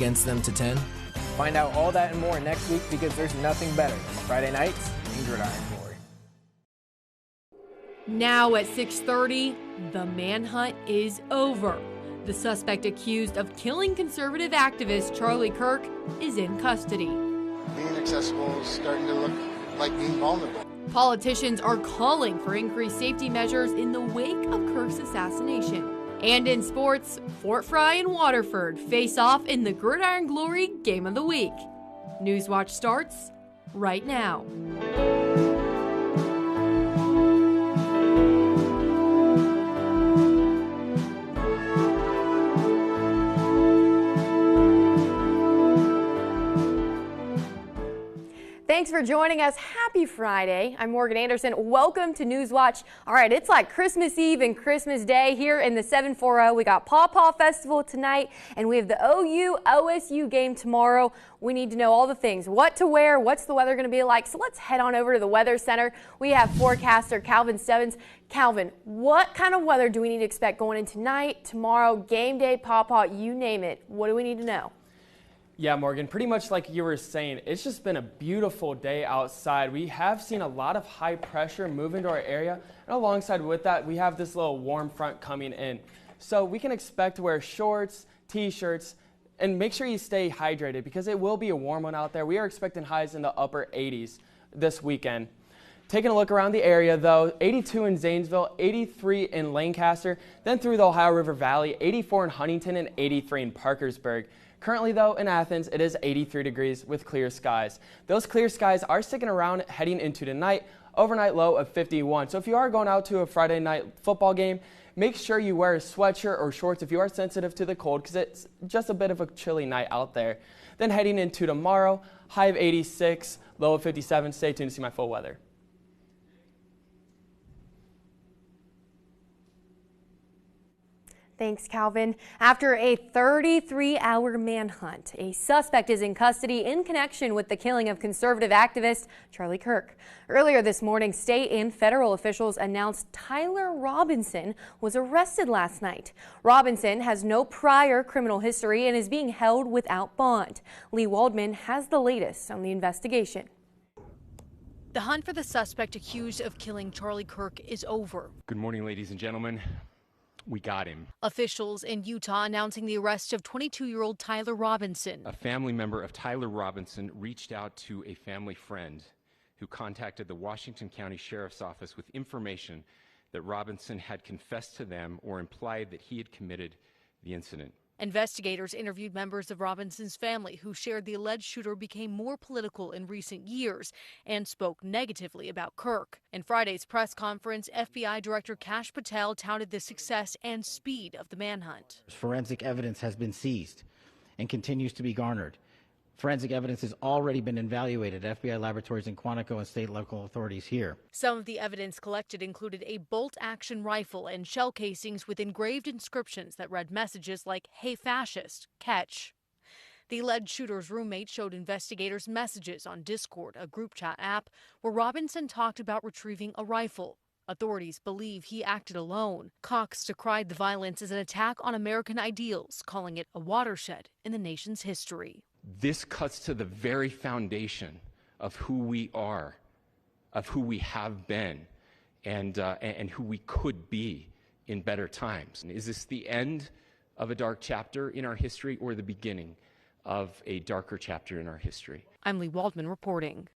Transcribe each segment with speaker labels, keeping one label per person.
Speaker 1: against them to 10.
Speaker 2: Find out all that and more next week, because there's nothing better than Friday nights in gridiron glory.
Speaker 3: Now at 6:30, the manhunt is over. The suspect accused of killing conservative activist Charlie Kirk is in custody.
Speaker 4: Being accessible is starting to look like being vulnerable.
Speaker 3: Politicians are calling for increased safety measures in the wake of Kirk's assassination. And in sports, Fort Fry and Waterford face off in the Gridiron Glory Game of the Week. Newswatch starts right now. Thanks for joining us. Happy Friday. I'm Morgan Anderson. Welcome to Newswatch. All right, it's like Christmas Eve and Christmas Day here in the 740. We got Paw Paw Festival tonight, and we have the OU-OSU game tomorrow. We need to know all the things, what to wear, what's the weather going to be like. So let's head on over to the Weather Center. We have forecaster Calvin Stebbins. Calvin, what kind of weather do we need to expect going in tonight, tomorrow, game day, Paw Paw, you name it? What do we need to know?
Speaker 5: Yeah, Morgan, pretty much like you were saying, it's just been a beautiful day outside. We have seen a lot of high pressure move into our area, and alongside with that, we have this little warm front coming in. So we can expect to wear shorts, t-shirts, and make sure you stay hydrated because it will be a warm one out there. We are expecting highs in the upper 80s this weekend. Taking a look around the area, though, 82 in Zanesville, 83 in Lancaster, then through the Ohio River Valley, 84 in Huntington, and 83 in Parkersburg. Currently, though, in Athens, it is 83 degrees with clear skies. Those clear skies are sticking around heading into tonight, overnight low of 51. So if you are going out to a Friday night football game, make sure you wear a sweatshirt or shorts if you are sensitive to the cold because it's just a bit of a chilly night out there. Then heading into tomorrow, high of 86, low of 57. Stay tuned to see my full weather.
Speaker 3: Thanks, Calvin. After a 33-hour manhunt, a suspect is in custody in connection with the killing of conservative activist Charlie Kirk. Earlier this morning, state and federal officials announced Tyler Robinson was arrested last night. Robinson has no prior criminal history and is being held without bond. Lee Waldman has the latest on the investigation. The hunt for the suspect accused of killing Charlie Kirk is over.
Speaker 6: Good morning, ladies and gentlemen. We got him.
Speaker 3: Officials in Utah announcing the arrest of 22-year-old Tyler Robinson.
Speaker 6: A family member of Tyler Robinson reached out to a family friend who contacted the Washington County Sheriff's Office with information that Robinson had confessed to them or implied that he had committed the incident.
Speaker 3: Investigators interviewed members of Robinson's family who shared the alleged shooter became more political in recent years and spoke negatively about Kirk. In Friday's press conference, FBI Director Kash Patel touted the success and speed of the manhunt.
Speaker 7: Forensic evidence has been seized and continues to be garnered. Forensic evidence has already been evaluated at FBI laboratories in Quantico and state local authorities here.
Speaker 3: Some of the evidence collected included a bolt-action rifle and shell casings with engraved inscriptions that read messages like, "Hey fascist, catch." The alleged shooter's roommate showed investigators messages on Discord, a group chat app, where Robinson talked about retrieving a rifle. Authorities believe he acted alone. Cox decried the violence as an attack on American ideals, calling it a watershed in the nation's history.
Speaker 6: This cuts to the very foundation of who we are, of who we have been, and who we could be in better times. Is this the end of a dark chapter in our history or the beginning of a darker chapter in our history?
Speaker 3: I'm Lee Waldman reporting.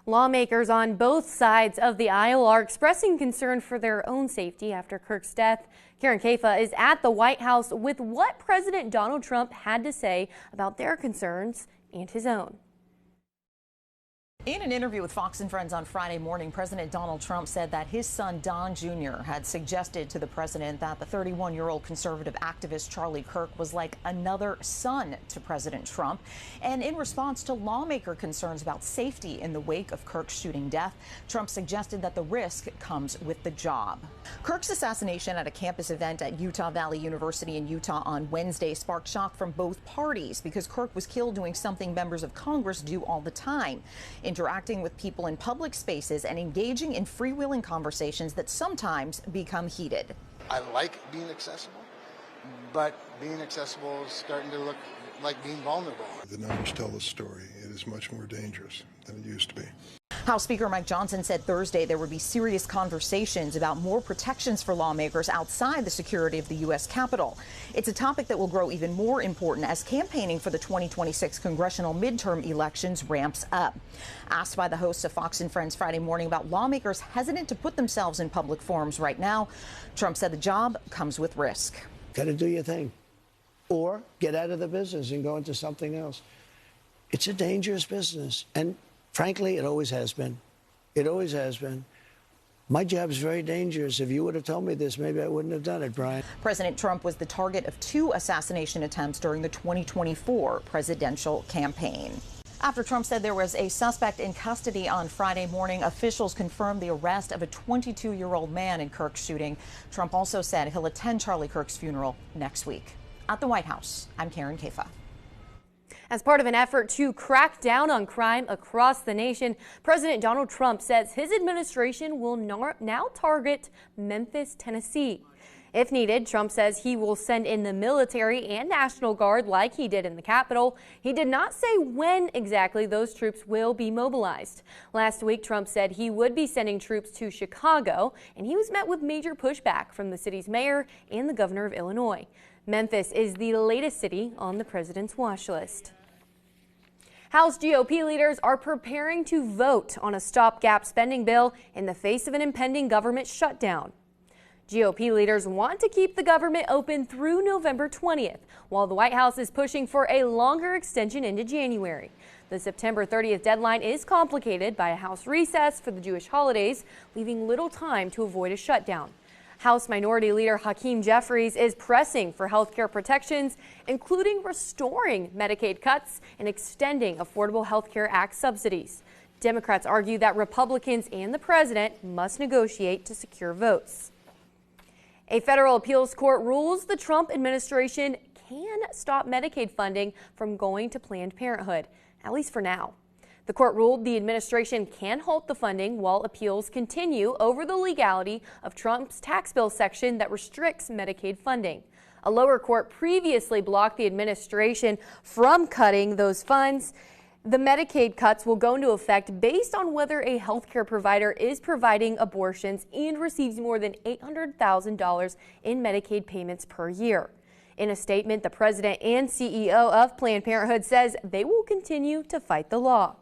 Speaker 3: Lawmakers on both sides of the aisle are expressing concern for their own safety after Kirk's death. Karen Caifa is at the White House with what President Donald Trump had to say about their concerns and his own.
Speaker 8: In an interview with Fox and Friends on Friday morning, President Donald Trump said that his son Don Jr. had suggested to the president that the 31-year-old conservative activist Charlie Kirk was like another son to President Trump. And in response to lawmaker concerns about safety in the wake of Kirk's shooting death, Trump suggested that the risk comes with the job. Kirk's assassination at a campus event at Utah Valley University in Utah on Wednesday sparked shock from both parties because Kirk was killed doing something members of Congress do all the time: interacting with people in public spaces and engaging in freewheeling conversations that sometimes become heated.
Speaker 4: I like being accessible, but being accessible is starting to look like being vulnerable.
Speaker 1: The numbers tell the story. It is much more dangerous than it used to be.
Speaker 8: House Speaker Mike Johnson said Thursday there would be serious conversations about more protections for lawmakers outside the security of the U.S. Capitol. It's a topic that will grow even more important as campaigning for the 2026 congressional midterm elections ramps up. Asked by the hosts of Fox and Friends Friday morning about lawmakers hesitant to put themselves in public forums right now, Trump said the job comes with risk.
Speaker 9: Got to do your thing or get out of the business and go into something else. It's a dangerous business. And frankly, it always has been. It always has been. My job is very dangerous. If you would have told me this, maybe I wouldn't have done it, Brian.
Speaker 8: President Trump was the target of 2 assassination attempts during the 2024 presidential campaign. After Trump said there was a suspect in custody on Friday morning, officials confirmed the arrest of a 22-year-old man in Kirk's shooting. Trump also said he'll attend Charlie Kirk's funeral next week. At the White House, I'm Karen Kafa.
Speaker 3: As part of an effort to crack down on crime across the nation, President Donald Trump says his administration will now target Memphis, Tennessee. If needed, Trump says he will send in the military and National Guard like he did in the Capitol. He did not say when exactly those troops will be mobilized. Last week, Trump said he would be sending troops to Chicago, and he was met with major pushback from the city's mayor and the governor of Illinois. Memphis is the latest city on the president's watch list. House GOP leaders are preparing to vote on a stopgap spending bill in the face of an impending government shutdown. GOP leaders want to keep the government open through November 20th, while the White House is pushing for a longer extension into January. The September 30th deadline is complicated by a House recess for the Jewish holidays, leaving little time to avoid a shutdown. House Minority Leader Hakeem Jeffries is pressing for health care protections, including restoring Medicaid cuts and extending Affordable Health Care Act subsidies. Democrats argue that Republicans and the president must negotiate to secure votes. A federal appeals court rules the Trump administration can stop Medicaid funding from going to Planned Parenthood, at least for now. The court ruled the administration can halt the funding while appeals continue over the legality of Trump's tax bill section that restricts Medicaid funding. A lower court previously blocked the administration from cutting those funds. The Medicaid cuts will go into effect based on whether a healthcare provider is providing abortions and receives more than $800,000 in Medicaid payments per year. In a statement, the president and CEO of Planned Parenthood says they will continue to fight the law.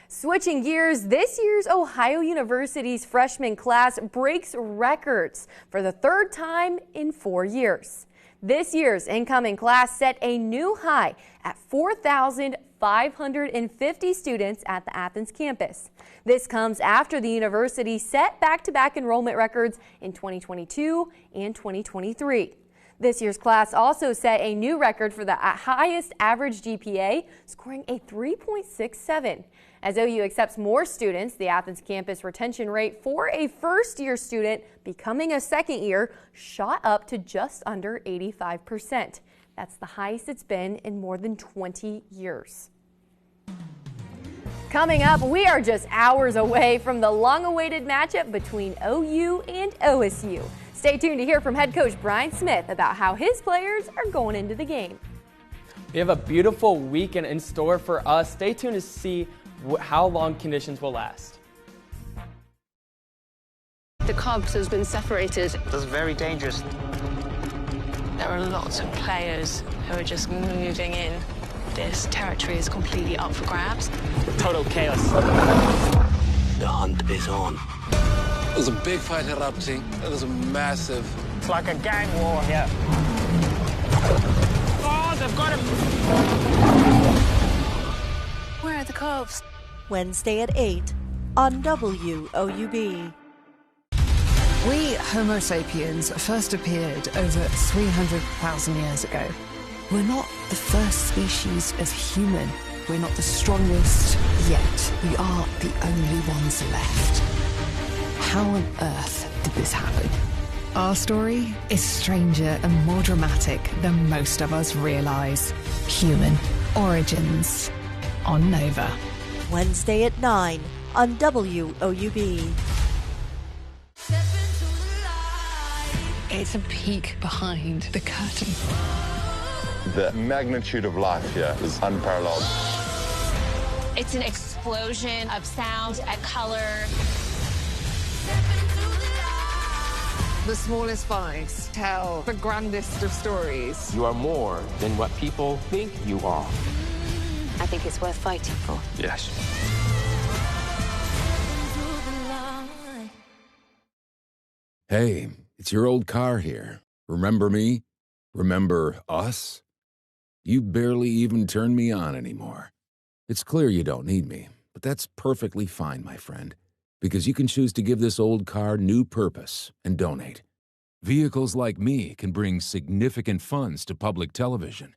Speaker 3: Switching gears, this year's Ohio University's freshman class breaks records for the third time in 4 years. This year's incoming class set a new high at 4,550 students at the Athens campus. This comes after the university set back-to-back enrollment records in 2022 and 2023. This year's class also set a new record for the highest average GPA, scoring a 3.67. As OU accepts more students, the Athens campus retention rate for a first-year student becoming a second year shot up to just under 85%. That's the highest it's been in more than 20 years. Coming up, we are just hours away from the long-awaited matchup between OU and OSU. Stay tuned to hear from head coach Brian Smith about how his players are going into the game.
Speaker 5: We have a beautiful weekend in store for us. Stay tuned to see how long conditions will last.
Speaker 10: The Cubs has been separated.
Speaker 11: That's very dangerous.
Speaker 10: There are lots of players who are just moving in. This territory is completely up for grabs.
Speaker 11: Total chaos.
Speaker 12: The hunt is on.
Speaker 13: There's a big fight erupting. There's a massive...
Speaker 11: It's like a gang war here. Oh, they've got him.
Speaker 10: Where are the Cubs?
Speaker 14: Wednesday at 8 on WOUB.
Speaker 15: We Homo sapiens first appeared over 300,000 years ago. We're not the first species of human. We're not the strongest yet. We are the only ones left. How on earth did this happen? Our story is stranger and more dramatic than most of us realize. Human Origins on Nova.
Speaker 14: Wednesday at 9 on WOUB.
Speaker 15: It's a peek behind the curtain.
Speaker 16: The magnitude of life here is unparalleled.
Speaker 10: It's an explosion of sound and color.
Speaker 15: The smallest bikes tell the grandest of stories.
Speaker 12: You are more than what people think you are.
Speaker 10: I think it's worth fighting for.
Speaker 12: Yes.
Speaker 17: Hey, it's your old car here. Remember me? Remember us? You barely even turn me on anymore. It's clear you don't need me, but that's perfectly fine, my friend, because you can choose to give this old car new purpose and donate. Vehicles like me can bring significant funds to public television.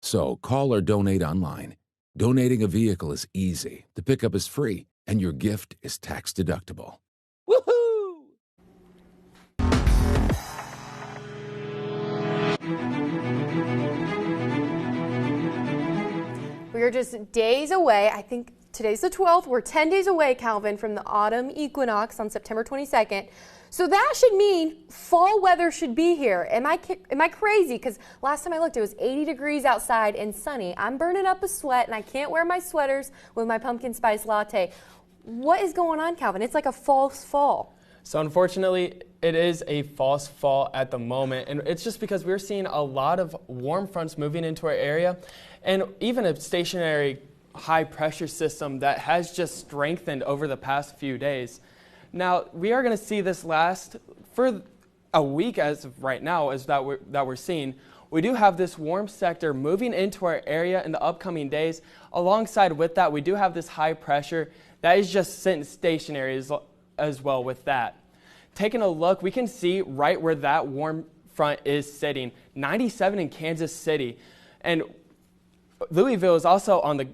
Speaker 17: So call or donate online. Donating a vehicle is easy, the pickup is free, and your gift is tax deductible. Woohoo!
Speaker 3: We are just days away. I think today's the 12th. We're 10 days away, Calvin, from the autumn equinox on September 22nd. So that should mean fall weather should be here. Am I crazy? Because last time I looked, it was 80 degrees outside and sunny. I'm burning up a sweat, and I can't wear my sweaters with my pumpkin spice latte. What is going on, Calvin? It's like a false fall.
Speaker 5: So unfortunately, it is a false fall at the moment, and it's just because we're seeing a lot of warm fronts moving into our area, and even a stationary high pressure system that has just strengthened over the past few days. Now, we are going to see this last for a week as of right now, as that we're seeing. We do have this warm sector moving into our area in the upcoming days. Alongside with that, we do have this high pressure that is just sitting stationary as well with that. Taking a look, we can see right where that warm front is sitting, 97 in Kansas City. And Louisville is also on the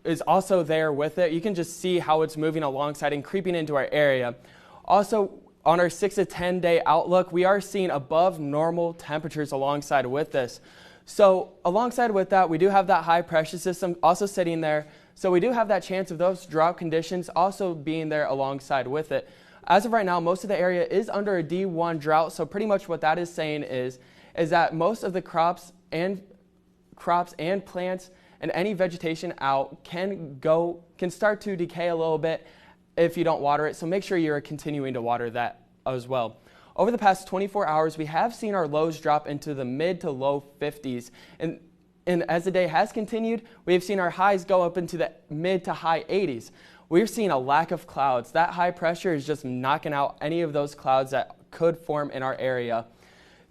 Speaker 5: is also there with it. You can just see how it's moving alongside and creeping into our area. Also, on our 6 to 10 day outlook, we are seeing above normal temperatures alongside with this. So alongside with that, we do have that high pressure system also sitting there. So we do have that chance of those drought conditions also being there alongside with it. As of right now, most of the area is under a D1 drought. So pretty much what that is saying is that most of the crops and plants and any vegetation out can start to decay a little bit if you don't water it. So make sure you're continuing to water that as well. Over the past 24 hours, we have seen our lows drop into the mid to low 50s. And as the day has continued, we have seen our highs go up into the mid to high 80s. We're seeing a lack of clouds. That high pressure is just knocking out any of those clouds that could form in our area.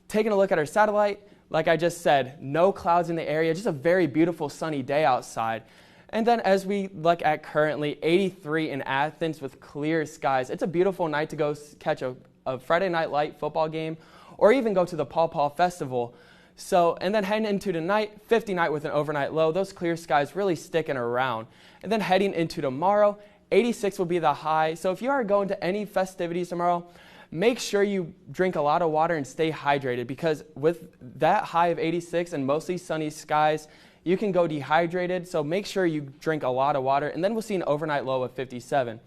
Speaker 5: Taking a look at our satellite, like I just said, no clouds in the area, just a very beautiful sunny day outside. And then as we look at currently 83 in Athens with clear skies, it's a beautiful night to go catch a Friday night light football game or even go to the Paw Paw Festival. So, and then heading into tonight, 50 night with an overnight low, those clear skies really sticking around. And then heading into tomorrow, 86 will be the high. So if you are going to any festivities tomorrow, make sure you drink a lot of water and stay hydrated, because with that high of 86 and mostly sunny skies, you can go dehydrated. So make sure you drink a lot of water, and then we'll see an overnight low of 57.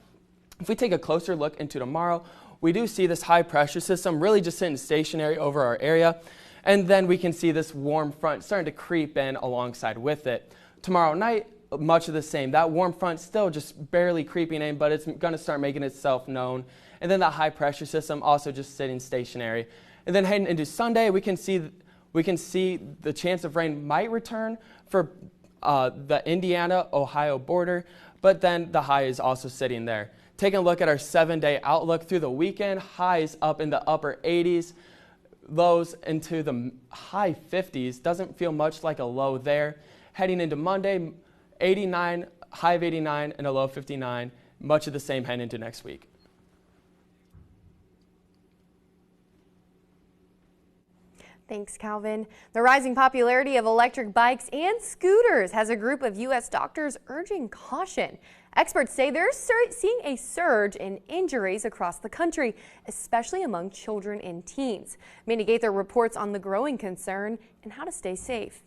Speaker 5: If we take a closer look into tomorrow, we do see this high pressure system really just sitting stationary over our area. And then we can see this warm front starting to creep in alongside with it. Tomorrow night, much of the same. That warm front still just barely creeping in, but it's going to start making itself known. And then that high pressure system also just sitting stationary. And then heading into Sunday, we can see the chance of rain might return for the Indiana-Ohio border, but then the high is also sitting there. Taking a look at our 7-day outlook through the weekend, highs up in the upper 80s, lows into the high 50s. Doesn't feel much like a low there. Heading into Monday, 89, high of 89 and a low of 59. Much of the same heading into next week.
Speaker 3: Thanks, Calvin. The rising popularity of electric bikes and scooters has a group of U.S. doctors urging caution. Experts say they're seeing a surge in injuries across the country, especially among children and teens. Mandy Gaither reports on the growing concern and how to stay safe.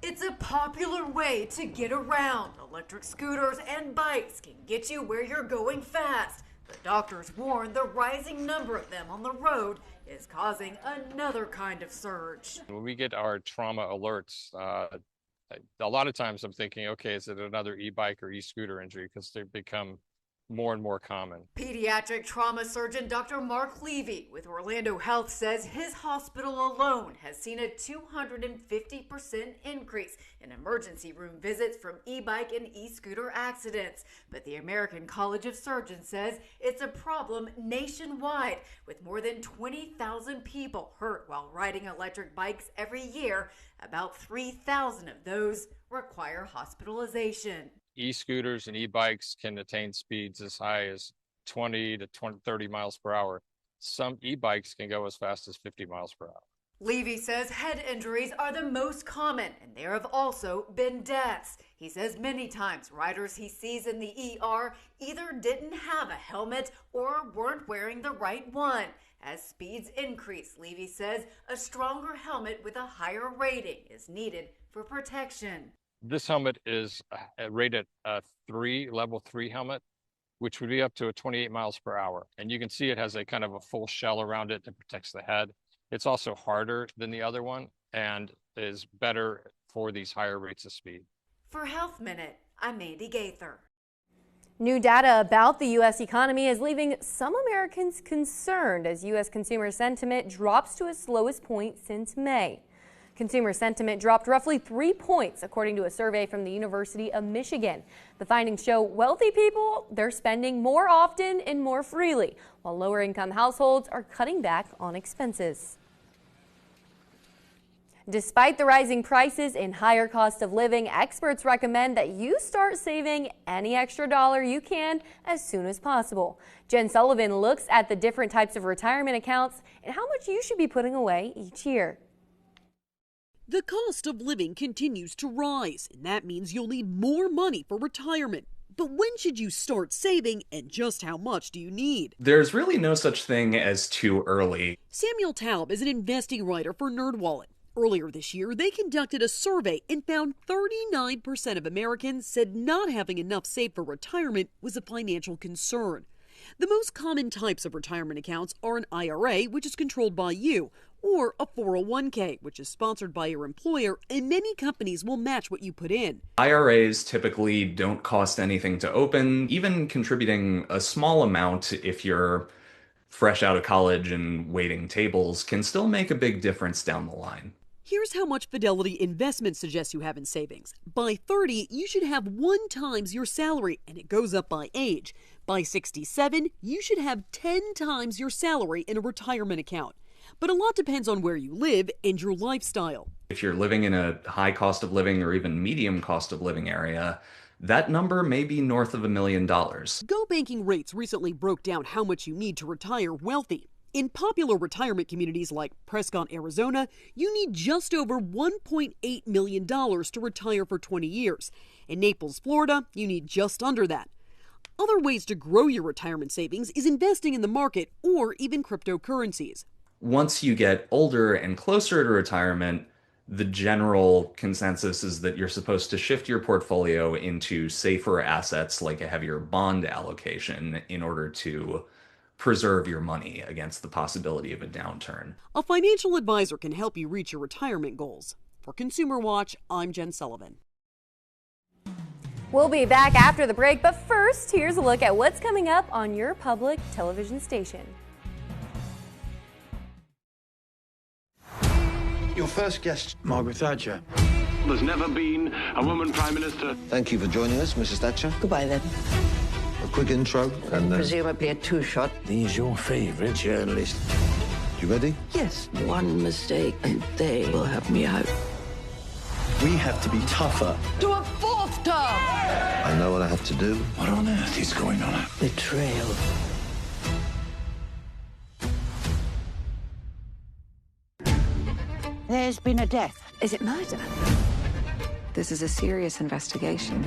Speaker 18: It's a popular way to get around. Electric scooters and bikes can get you where you're going fast. The doctors warn the rising number of them on the road is causing another kind of surge.
Speaker 19: When we get our trauma alerts, a lot of times I'm thinking, okay, is it another e-bike or e-scooter injury? Because they become more and more common.
Speaker 18: Pediatric trauma surgeon Dr. Mark Levy with Orlando Health says his hospital alone has seen a 250% increase in emergency room visits from e-bike and e-scooter accidents. But the American College of Surgeons says it's a problem nationwide, with more than 20,000 people hurt while riding electric bikes every year. About 3,000 of those require hospitalization.
Speaker 19: E-scooters and e-bikes can attain speeds as high as 20 to 30 miles per hour. Some e-bikes can go as fast as 50 miles per hour.
Speaker 18: Levy says head injuries are the most common, and there have also been deaths. He says many times riders he sees in the ER either didn't have a helmet or weren't wearing the right one. As speeds increase, Levy says a stronger helmet with a higher rating is needed for protection.
Speaker 19: This helmet is rated a level 3 helmet, which would be up to 28 miles per hour. And you can see it has a kind of a full shell around it that protects the head. It's also harder than the other one and is better for these higher rates of speed.
Speaker 18: For Health Minute, I'm Mandy Gaither.
Speaker 3: New data about the U.S. economy is leaving some Americans concerned as U.S. consumer sentiment drops to its lowest point since May. Consumer sentiment dropped roughly 3 points, according to a survey from the University of Michigan. The findings show wealthy people, they're spending more often and more freely, while lower income households are cutting back on expenses. Despite the rising prices and higher cost of living, experts recommend that you start saving any extra dollar you can as soon as possible. Jen Sullivan looks at the different types of retirement accounts and how much you should be putting away each year.
Speaker 20: The cost of living continues to rise, and that means you'll need more money for retirement. But when should you start saving, and just how much do you need?
Speaker 21: There's really no such thing as too early.
Speaker 20: Samuel Taub is an investing writer for NerdWallet. Earlier this year, they conducted a survey and found 39% of Americans said not having enough saved for retirement was a financial concern. The most common types of retirement accounts are an IRA, which is controlled by you, or a 401k, which is sponsored by your employer, and many companies will match what you put in.
Speaker 21: IRAs typically don't cost anything to open. Even contributing a small amount if you're fresh out of college and waiting tables can still make a big difference down the line.
Speaker 20: Here's how much Fidelity Investment suggests you have in savings. By 30, you should have 1 times your salary, and it goes up by age. By 67, you should have 10 times your salary in a retirement account. But a lot depends on where you live and your lifestyle.
Speaker 21: If you're living in a high cost of living or even medium cost of living area, that number may be north of $1 million.
Speaker 20: Go Banking Rates recently broke down how much you need to retire wealthy. In popular retirement communities like Prescott, Arizona, you need just over $1.8 million to retire for 20 years. In Naples, Florida, you need just under that. Other ways to grow your retirement savings is investing in the market or even cryptocurrencies.
Speaker 21: Once you get older and closer to retirement, the general consensus is that you're supposed to shift your portfolio into safer assets like a heavier bond allocation in order to preserve your money against the possibility of a downturn.
Speaker 20: A financial advisor can help you reach your retirement goals. For Consumer Watch, I'm Jen Sullivan.
Speaker 3: We'll be back after the break, but first, here's a look at what's coming up on your public television station.
Speaker 22: Your first guest, Margaret Thatcher.
Speaker 23: There's never been a woman Prime Minister.
Speaker 22: Thank you for joining us, Mrs. Thatcher.
Speaker 24: Goodbye, then.
Speaker 22: A quick intro, and then...
Speaker 24: Presumably a two-shot.
Speaker 22: He's your favourite journalist. You ready?
Speaker 24: Yes. One mistake, and they will have me out.
Speaker 22: We have to be tougher.
Speaker 18: To a 4th term!
Speaker 22: I know what I have to do.
Speaker 23: What on earth is going on?
Speaker 24: Betrayal.
Speaker 25: There's been a death.
Speaker 26: Is it murder? This is a serious investigation.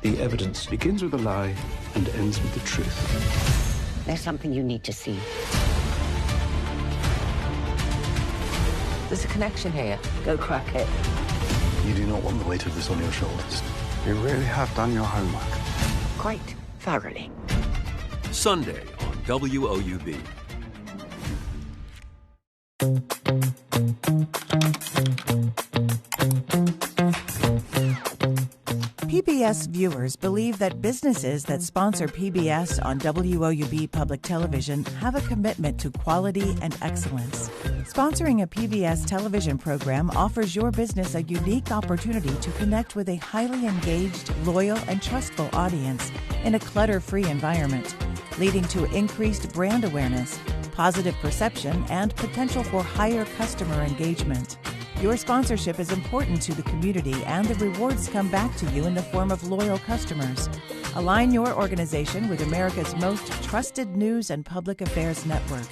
Speaker 23: The evidence begins with a lie and ends with the truth.
Speaker 25: There's something you need to see.
Speaker 26: There's a connection here.
Speaker 25: Go crack it.
Speaker 23: You do not want the weight of this on your shoulders. You really have done your homework.
Speaker 25: Quite thoroughly.
Speaker 23: Sunday on WOUB.
Speaker 1: PBS viewers believe that businesses that sponsor PBS on WOUB Public Television have a commitment to quality and excellence. Sponsoring a PBS television program offers your business a unique opportunity to connect with a highly engaged, loyal, and trustful audience in a clutter-free environment, leading to increased brand awareness, positive perception, and potential for higher customer engagement. Your sponsorship is important to the community, and the rewards come back to you in the form of loyal customers. Align your organization with America's most trusted news and public affairs network.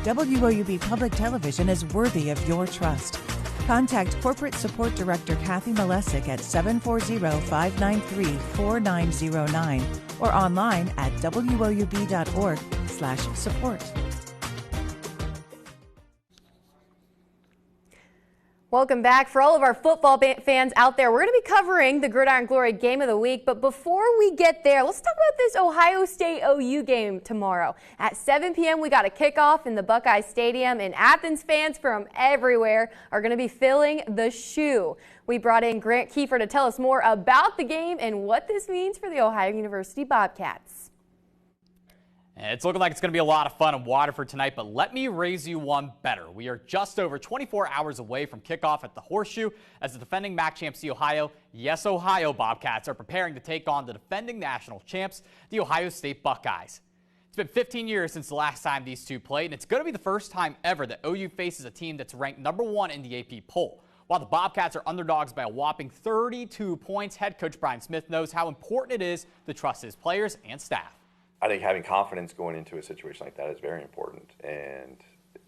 Speaker 1: WOUB Public Television is worthy of your trust. Contact Corporate Support Director Kathy Malesic at 740-593-4909 or online at woub.org/support.
Speaker 3: Welcome back. For all of our football fans out there, we're going to be covering the Gridiron Glory Game of the Week. But before we get there, let's talk about this Ohio State OU game tomorrow. At 7 p.m., we got a kickoff in the Buckeye Stadium, and Athens fans from everywhere are going to be filling the shoe. We brought in Grant Kiefer to tell us more about the game and what this means for the Ohio University Bobcats.
Speaker 2: It's looking like it's going to be a lot of fun in Waterford tonight, but let me raise you one better. We are just over 24 hours away from kickoff at the Horseshoe as the defending MAC champs, the Ohio Bobcats, are preparing to take on the defending national champs, the Ohio State Buckeyes. It's been 15 years since the last time these two played, and it's going to be the first time ever that OU faces a team that's ranked #1 in the AP poll. While the Bobcats are underdogs by a whopping 32 points, head coach Brian Smith knows how important it is to trust his players and staff.
Speaker 4: I think having confidence going into a situation like that is very important, and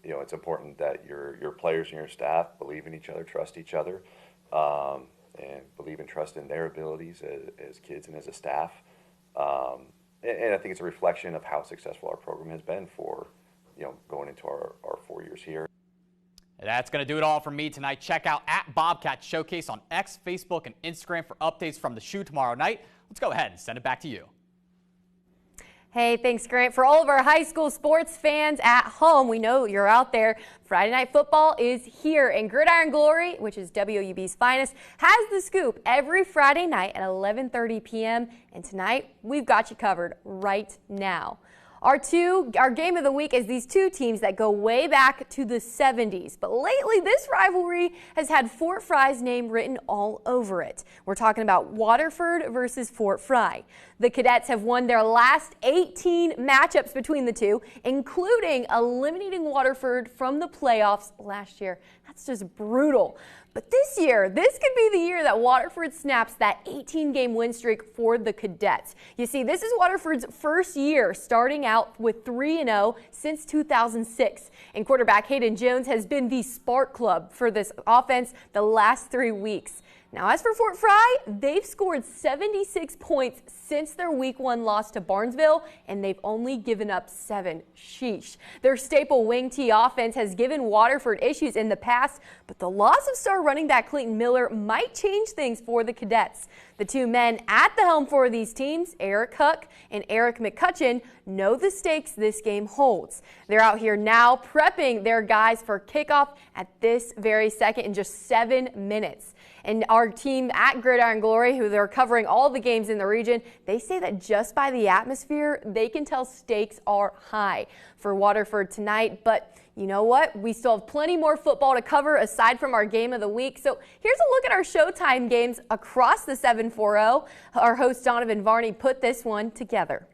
Speaker 4: it's important that your players and your staff believe in each other, trust each other, and believe and trust in their abilities as kids and as a staff. And I think it's a reflection of how successful our program has been for going into our 4 years here.
Speaker 2: That's going to do it all from me tonight. Check out @Bobcat Showcase on X, Facebook, and Instagram for updates from the shoe tomorrow night. Let's go ahead and send it back to you.
Speaker 3: Hey, thanks, Grant. For all of our high school sports fans at home, we know you're out there. Friday Night Football is here, and Gridiron Glory, which is WOUB's finest, has the scoop every Friday night at 11:30 p.m. And tonight, we've got you covered right now. Our game of the week is these two teams that go way back to the 70s. But lately, this rivalry has had Fort Fry's name written all over it. We're talking about Waterford versus Fort Fry. The Cadets have won their last 18 matchups between the two, including eliminating Waterford from the playoffs last year. That's just brutal. But this year, this could be the year that Waterford snaps that 18-game win streak for the Cadets. You see, this is Waterford's first year starting out with 3-0 since 2006. And quarterback Hayden Jones has been the spark plug for this offense the last 3 weeks. Now, as for Fort Fry, they've scored 76 points since their Week 1 loss to Barnesville, and they've only given up 7. Sheesh. Their staple wing T offense has given Waterford issues in the past, but the loss of star running back Clayton Miller might change things for the Cadets. The two men at the helm for these teams, Eric Huck and Eric McCutcheon, know the stakes this game holds. They're out here now prepping their guys for kickoff at this very second in just 7 minutes. And our team at Gridiron Glory, who they're covering all the games in the region, they say that just by the atmosphere, they can tell stakes are high for Waterford tonight. But you know what? We still have plenty more football to cover aside from our game of the week. So here's a look at our Showtime games across the 740. Our host Donovan Varney put this one together.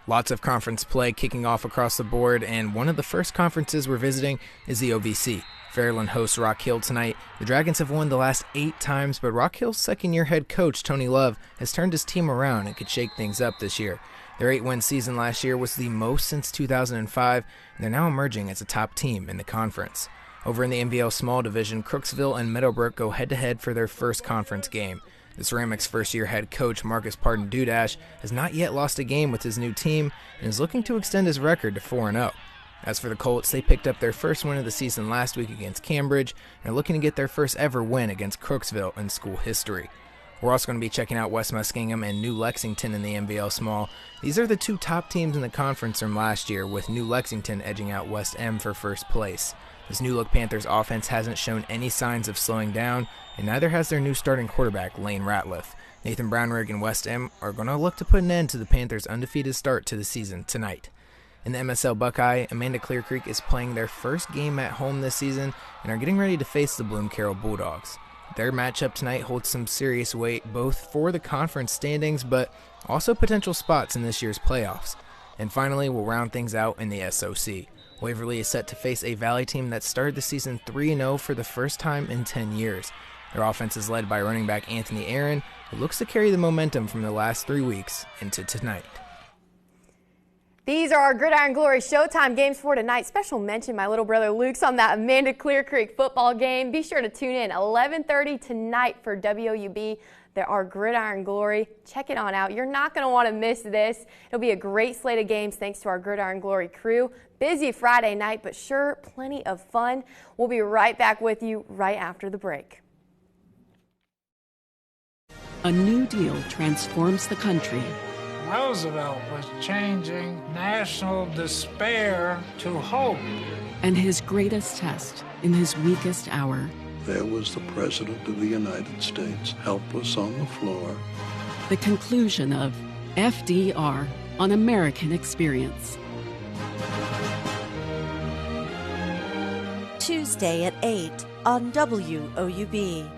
Speaker 6: Lots of conference play kicking off across the board, and one of the first conferences we're visiting is the OVC. Fairland hosts Rock Hill tonight. The Dragons have won the last 8 times, but Rock Hill's second-year head coach, Tony Love, has turned his team around and could shake things up this year. Their 8-win season last year was the most since 2005, and they're now emerging as a top team in the conference. Over in the NBL Small Division, Crooksville and Meadowbrook go head-to-head for their first conference game. The Ceramics' first-year head coach, Marcus Pardon-Dudash, has not yet lost a game with his new team and is looking to extend his record to 4-0. As for the Colts, they picked up their first win of the season last week against Cambridge and are looking to get their first ever win against Crooksville in school history. We're also going to be checking out West Muskingum and New Lexington in the NVL Small. These are the two top teams in the conference from last year, with New Lexington edging out West M for first place. This new-look Panthers offense hasn't shown any signs of slowing down, and neither has their new starting quarterback, Lane Ratliff. Nathan Brownrigg and West M are going to look to put an end to the Panthers' undefeated start to the season tonight. In the MSL Buckeye, Amanda Clear Creek is playing their first game at home this season and are getting ready to face the Bloom Carroll Bulldogs. Their matchup tonight holds some serious weight both for the conference standings but also potential spots in this year's playoffs. And finally, we'll round things out in the SOC. Waverly is set to face a Valley team that started the season 3-0 for the first time in 10 years. Their offense is led by running back Anthony Aaron, who looks to carry the momentum from the last 3 weeks into tonight.
Speaker 3: These are our Gridiron Glory Showtime games for tonight. Special mention, my little brother Luke's on that Amanda Clear Creek football game. Be sure to tune in 11:30 tonight for WOUB. There are Gridiron Glory. Check it on out. You're not going to want to miss this. It'll be a great slate of games thanks to our Gridiron Glory crew. Busy Friday night, but sure, plenty of fun. We'll be right back with you right after the break.
Speaker 7: A new deal transforms the country.
Speaker 8: Roosevelt was changing national despair to hope.
Speaker 7: And his greatest test in his weakest hour.
Speaker 23: There was the President of the United States, helpless on the floor.
Speaker 7: The conclusion of FDR on American Experience.
Speaker 9: Tuesday at 8 on WOUB.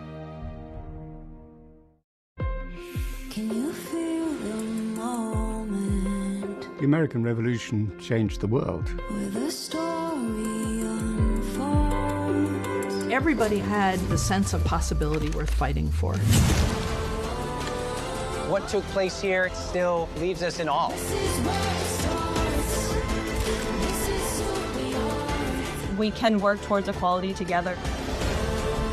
Speaker 11: Can you feel the moment?
Speaker 23: The American Revolution changed the world.
Speaker 11: Where the story unfolds.
Speaker 13: Everybody had the sense of possibility worth fighting for.
Speaker 14: What took place here still leaves us in awe.
Speaker 27: We can work towards equality together.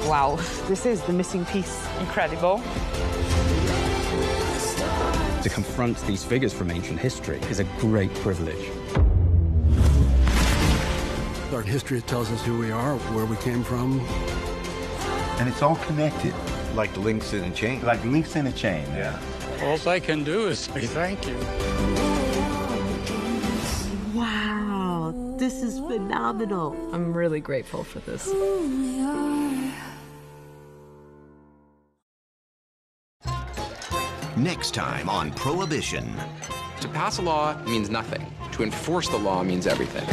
Speaker 28: Wow, this is the missing piece. Incredible.
Speaker 29: To confront these figures from ancient history is a great privilege.
Speaker 23: Our history tells us who we are, where we came from.
Speaker 22: And it's all connected. Like links in a chain. Like links in a chain, yeah.
Speaker 8: All I can do is say thank you.
Speaker 13: Wow, this is phenomenal. I'm really grateful for this.
Speaker 30: Next time on Prohibition.
Speaker 12: To pass a law means nothing. To enforce the law means everything.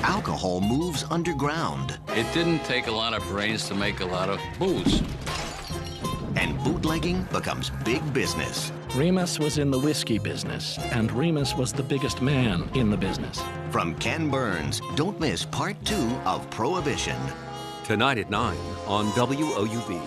Speaker 30: Alcohol moves underground.
Speaker 31: It didn't take a lot of brains to make a lot of booze.
Speaker 30: And bootlegging becomes big business.
Speaker 23: Remus was in the whiskey business, and Remus was the biggest man in the business.
Speaker 30: From Ken Burns, don't miss part 2 of Prohibition.
Speaker 32: Tonight at 9 on WOUB.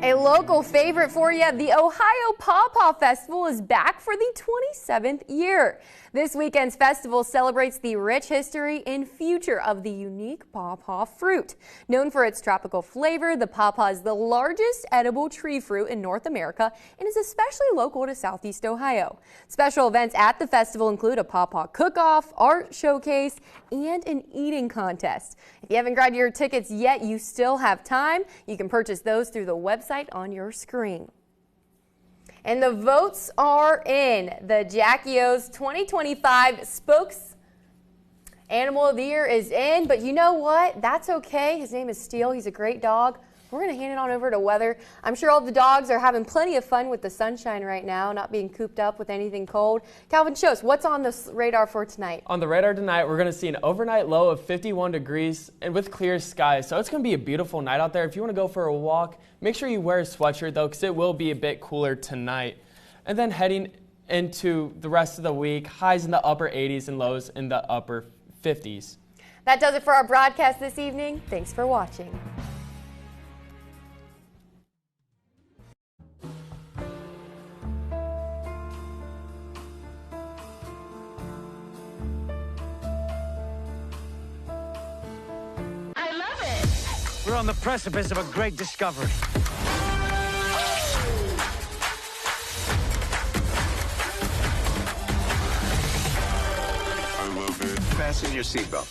Speaker 3: A local favorite for you, the Ohio Paw Paw Festival is back for the 27th year. This weekend's festival celebrates the rich history and future of the unique pawpaw fruit. Known for its tropical flavor, the pawpaw is the largest edible tree fruit in North America and is especially local to Southeast Ohio. Special events at the festival include a pawpaw cook-off, art showcase, and an eating contest. If you haven't grabbed your tickets yet, you still have time. You can purchase those through the website on your screen. And the votes are in. The Jackie O's 2025 Spokes Animal of the Year is in, but you know what? That's okay. His name is Steele. He's a great dog. We're going to hand it on over to weather. I'm sure all the dogs are having plenty of fun with the sunshine right now, not being cooped up with anything cold. Calvin, show us what's on the radar for tonight.
Speaker 5: On the radar tonight, we're going to see an overnight low of 51 degrees and with clear skies. So it's going to be a beautiful night out there. If you want to go for a walk, make sure you wear a sweatshirt, though, because it will be a bit cooler tonight. And then heading into the rest of the week, highs in the upper 80s and lows in the upper 50s.
Speaker 3: That does it for our broadcast this evening. Thanks for watching.
Speaker 33: We're on the precipice of a great discovery.
Speaker 16: I love it.
Speaker 1: fasten your seatbelt.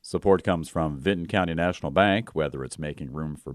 Speaker 2: Support comes from Vinton County National Bank. Whether it's making room for